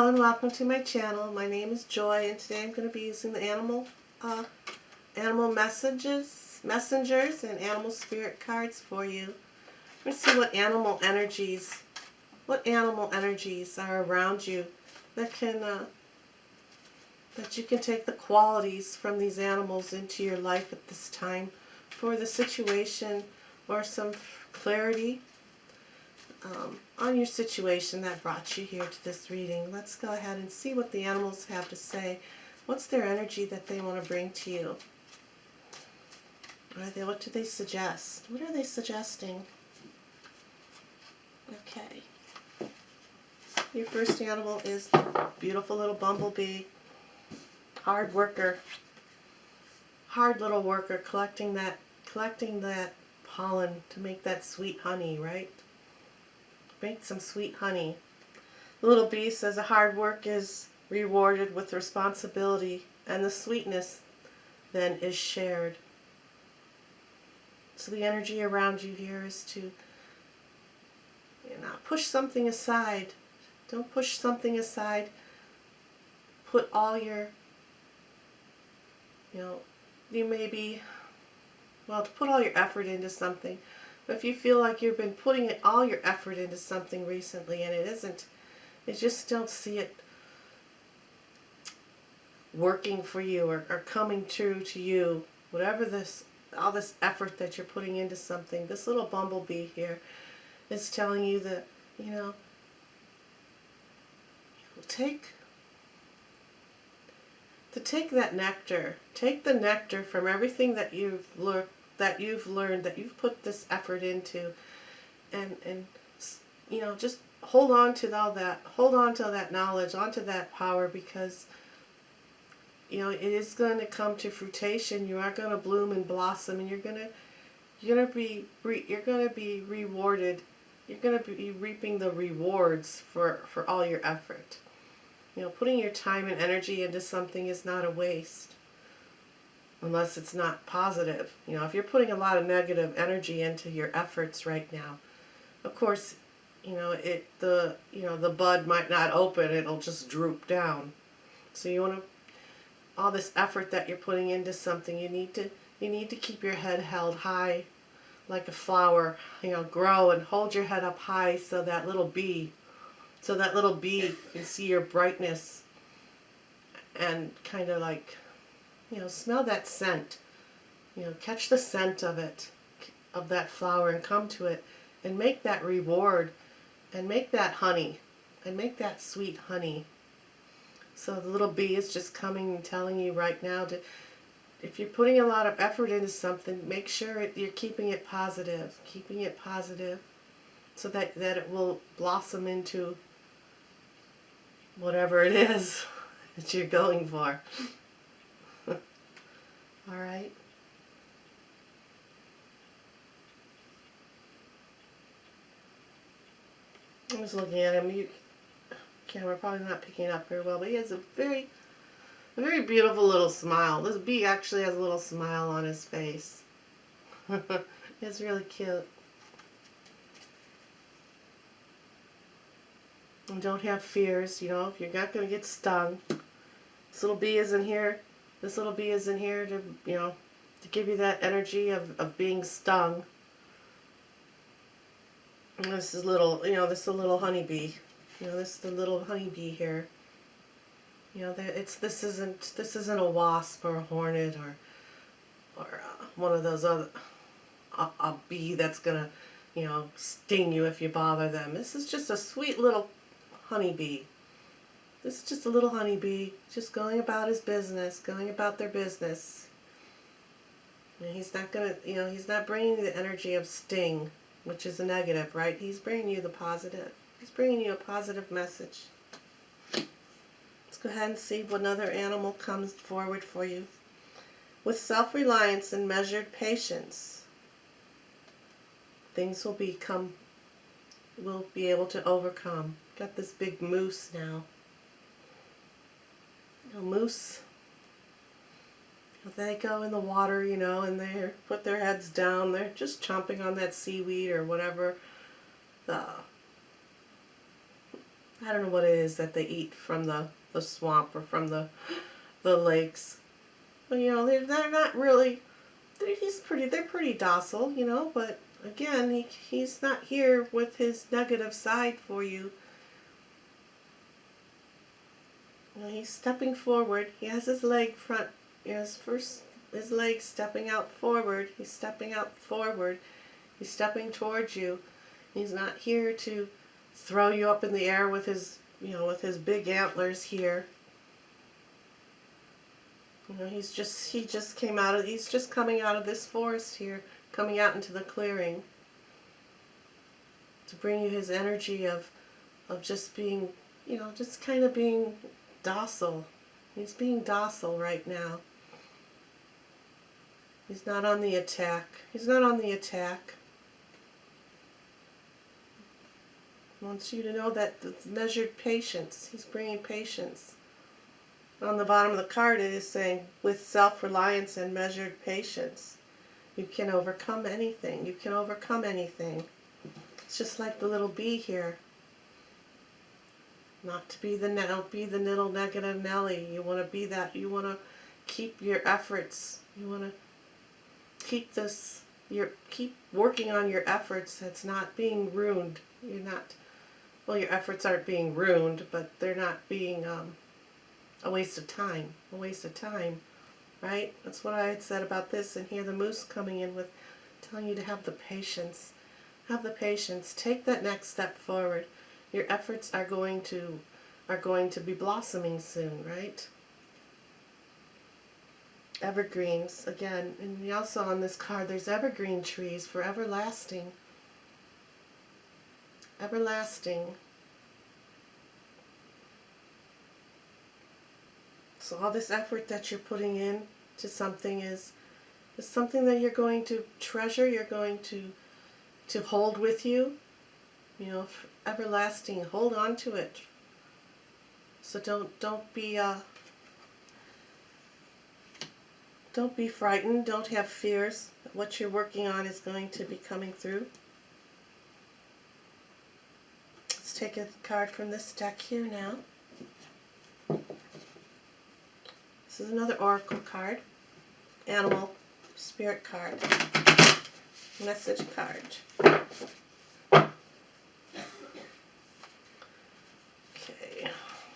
Hello and welcome to my channel. My name is Joy, and today I'm going to be using the animal messengers and animal spirit cards for you. Let's see what animal energies are around you that you can take the qualities from these animals into your life at this time for the situation or some clarity on your situation that brought you here to this reading. Let's go ahead and see what the animals have to say. What's their energy that they want to bring to you? What do they suggest? What are they suggesting? Okay. Your first animal is the beautiful little bumblebee. Hard worker. Hard little worker collecting that pollen to make that sweet honey, right? Make some sweet honey. The little bee says the hard work is rewarded with responsibility, and the sweetness then is shared. So the energy around you here is to push something aside. Don't push something aside. Put all your, to put all your effort into something. But if you feel like you've been putting all your effort into something recently and it isn't, you just don't see it working for you or coming true to you, whatever all this effort that you're putting into something, this little bumblebee here is telling you that, take that nectar, take the nectar from everything that you've learned, that you've put this effort into, and just hold on to all that, hold on to that knowledge, onto that power, because it is going to come to fruition. You are going to bloom and blossom, and you're going to be rewarded. You're going to be reaping the rewards for all your effort. Putting your time and energy into something is not a waste, unless it's not positive. If you're putting a lot of negative energy into your efforts right now, of course, the bud might not open, it'll just droop down. So all this effort that you're putting into something, you need to keep your head held high like a flower, grow and hold your head up high so that little bee can see your brightness and kind of like, smell that scent, catch the scent of that flower and come to it and make that reward and make that honey and make that sweet honey. So the little bee is just coming and telling you right now if you're putting a lot of effort into something, make sure you're keeping it positive, so that it will blossom into whatever it is that you're going for. All right. I'm just looking at him. Camera probably not picking it up very well, but he has a very beautiful little smile. This bee actually has a little smile on his face. It's really cute. And don't have fears, if you're not going to get stung. This little bee isn't here. This little bee isn't here to, to give you that energy of being stung. And this is this is a little honeybee. This is the little honeybee here. This isn't a wasp or a hornet or one of those other a bee that's gonna sting you if you bother them. This is just a sweet little honeybee. This is just a little honeybee just going about his business, going about their business. And he's not gonna, he's not bringing you the energy of sting, which is a negative, right? He's bringing you the positive. He's bringing you a positive message. Let's go ahead and see what another animal comes forward for you. With self-reliance and measured patience, things will be able to overcome. Got this big moose now. Moose, they go in the water, and they put their heads down. They're just chomping on that seaweed or whatever I don't know what it is that they eat from the swamp or from the lakes. But you know, they're not really. They're pretty docile, you know. But again, he's not here with his negative side for you. You know, he's stepping forward. He has his leg front. His leg stepping out forward. He's stepping out forward. He's stepping towards you. He's not here to throw you up in the air with his, you know, with his big antlers here. You know, he's just coming out of this forest here, coming out into the clearing to bring you his energy of just being, you know, just kind of being docile. He's being docile right now. He's not on the attack. He's not on the attack. He wants you to know that the measured patience. He's bringing patience. On the bottom of the card it is saying, with self-reliance and measured patience, you can overcome anything. You can overcome anything. It's just like the little bee here. Not to be don't be the little negative Nelly. You want to be that. You want to keep your efforts. You want to keep keep working on your efforts. That's not being ruined. You're not. Well, your efforts aren't being ruined, but they're not being a waste of time. A waste of time, right? That's what I had said about this. And here the moose coming in with telling you to have the patience. Have the patience. Take that next step forward. Your efforts are going to be blossoming soon, right? Evergreens again, and also on this card there's evergreen trees for everlasting. Everlasting. So all this effort that you're putting in to something is something that you're going to treasure, you're going to hold with you, you know, everlasting. Hold on to it. So don't be frightened. Don't have fears. What you're working on is going to be coming through. Let's take a card from this deck here now. This is another oracle card. Animal spirit card. Message card. Okay.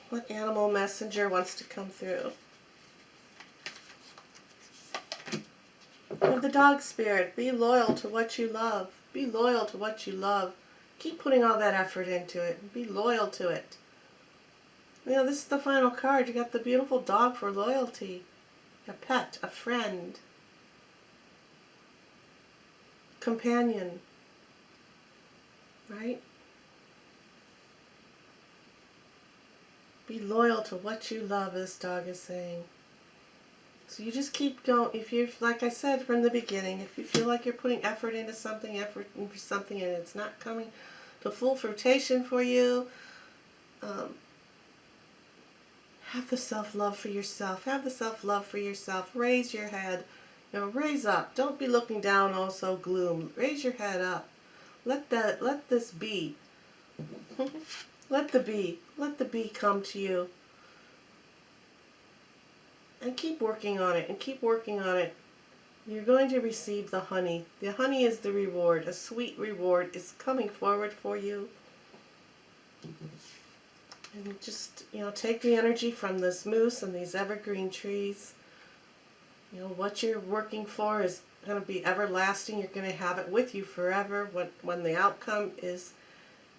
What animal messenger wants to come through? Of the dog spirit, be loyal to what you love. Be loyal to what you love. Keep putting all that effort into it. Be loyal to it. You know, this is the final card. You got the beautiful dog for loyalty. A pet, a friend, companion, right? Be loyal to what you love, this dog is saying. So you just keep going. If you're, like I said from the beginning, if you feel like you're putting effort into something, and it's not coming to full fruition for you, have the self-love for yourself. Have the self-love for yourself. Raise your head. You know, raise up. Don't be looking down, also gloom. Raise your head up. Let this be. Let the bee come to you. And keep working on it, and keep working on it. You're going to receive the honey. The honey is the reward. A sweet reward is coming forward for you. And just, you know, take the energy from this moose and these evergreen trees. You know, what you're working for is going to be everlasting. You're going to have it with you forever. When the outcome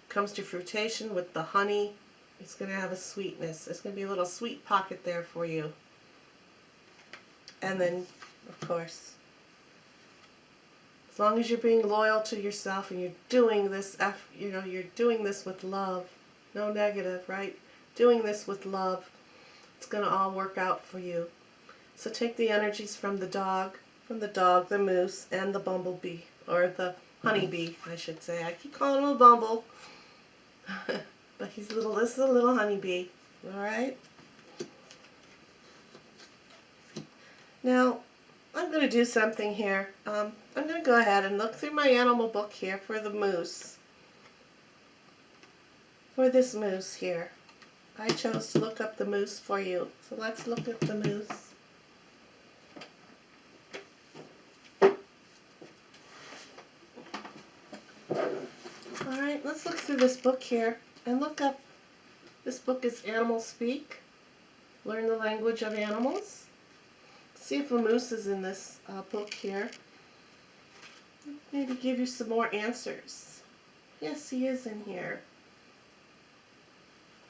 comes to fruition with the honey, it's going to have a sweetness. There's going to be a little sweet pocket there for you. And then, of course, as long as you're being loyal to yourself and you're doing this, you're doing this with love, no negative, right? Doing this with love, it's going to all work out for you. So take the energies from the dog, the moose, and the bumblebee, or the honeybee, I should say. I keep calling him a bumble, but this is a little honeybee, all right? Now, I'm going to do something here. I'm going to go ahead and look through my animal book here for the moose. for this moose here. I chose to look up the moose for you. So let's look at the moose. Alright, let's look through this book here and look up. This book is Animal Speak. Learn the language of animals. See if a moose is in this book here. Maybe give you some more answers. Yes, he is in here.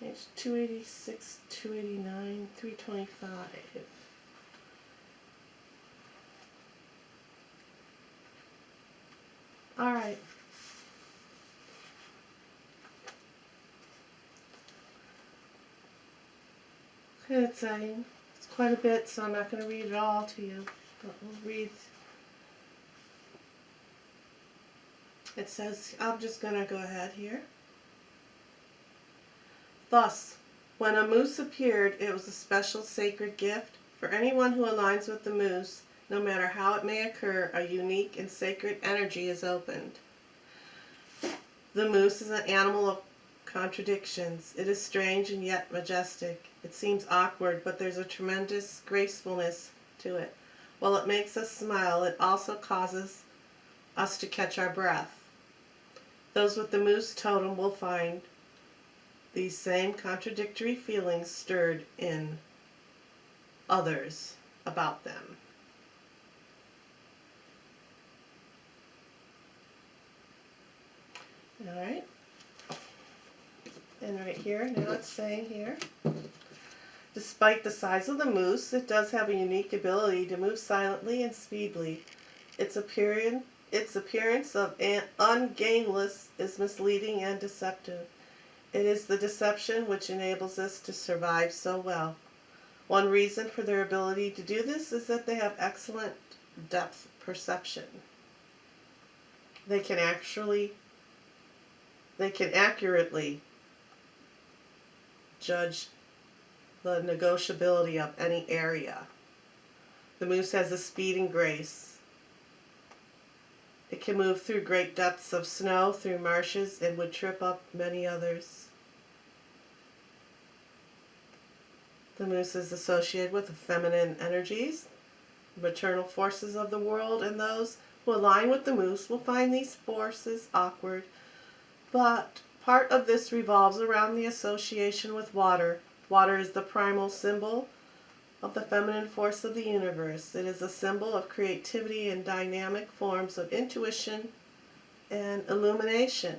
Page 286, 289, 325. Alright. It's quite a bit, so I'm not going to read it all to you. But we'll read. It says, I'm just going to go ahead here. Thus, when a moose appeared, it was a special sacred gift. For anyone who aligns with the moose, no matter how it may occur, a unique and sacred energy is opened. The moose is an animal of contradictions. It is strange and yet majestic. It seems awkward, but there's a tremendous gracefulness to it. While it makes us smile, it also causes us to catch our breath. Those with the moose totem will find these same contradictory feelings stirred in others about them. All right. And right here, now it's saying here, despite the size of the moose, it does have a unique ability to move silently and speedily. Its appearance of ungainless is misleading and deceptive. It is the deception which enables us to survive so well. One reason for their ability to do this is that they have excellent depth perception. They can accurately judge the negotiability of any area. The moose has a speed and grace. It can move through great depths of snow, through marshes, and would trip up many others. The moose is associated with the feminine energies, the maternal forces of the world, and those who align with the moose will find these forces awkward. But part of this revolves around the association with water. Water is the primal symbol of the feminine force of the universe. It is a symbol of creativity and dynamic forms of intuition and illumination.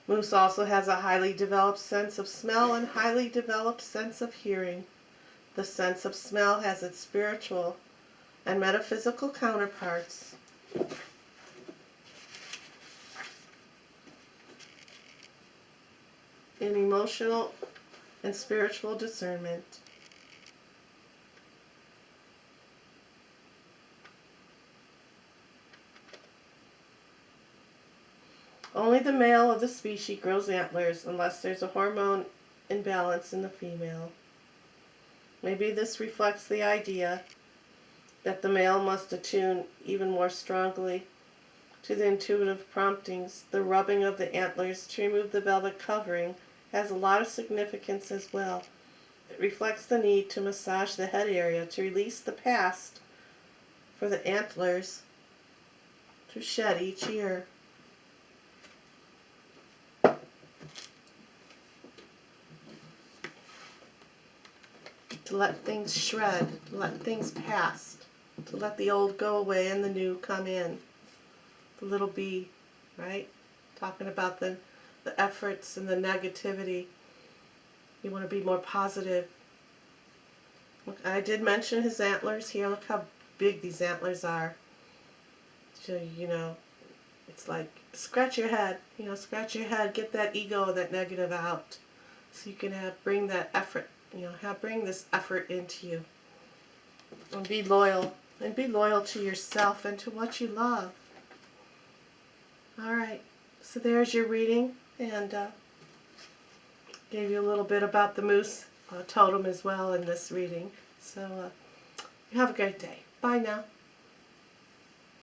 Moose also has a highly developed sense of smell and highly developed sense of hearing. The sense of smell has its spiritual and metaphysical counterparts. In emotional and spiritual discernment. Only the male of the species grows antlers unless there's a hormone imbalance in the female. Maybe this reflects the idea that the male must attune even more strongly to the intuitive promptings. The rubbing of the antlers to remove the velvet covering has a lot of significance as well. It reflects the need to massage the head area to release the past for the antlers to shed each year. To let things shred, to let things pass, to let the old go away and the new come in. The little bee, right? Talking about the efforts and the negativity. You want to be more positive. Look, I did mention his antlers here. Look how big these antlers are. So, it's like, scratch your head. Scratch your head. Get that ego, that negative out. So you can bring that effort, bring this effort into you. And be loyal. And be loyal to yourself and to what you love. Alright, so there's your reading, and gave you a little bit about the moose totem as well in this reading. So you have a great day. Bye now.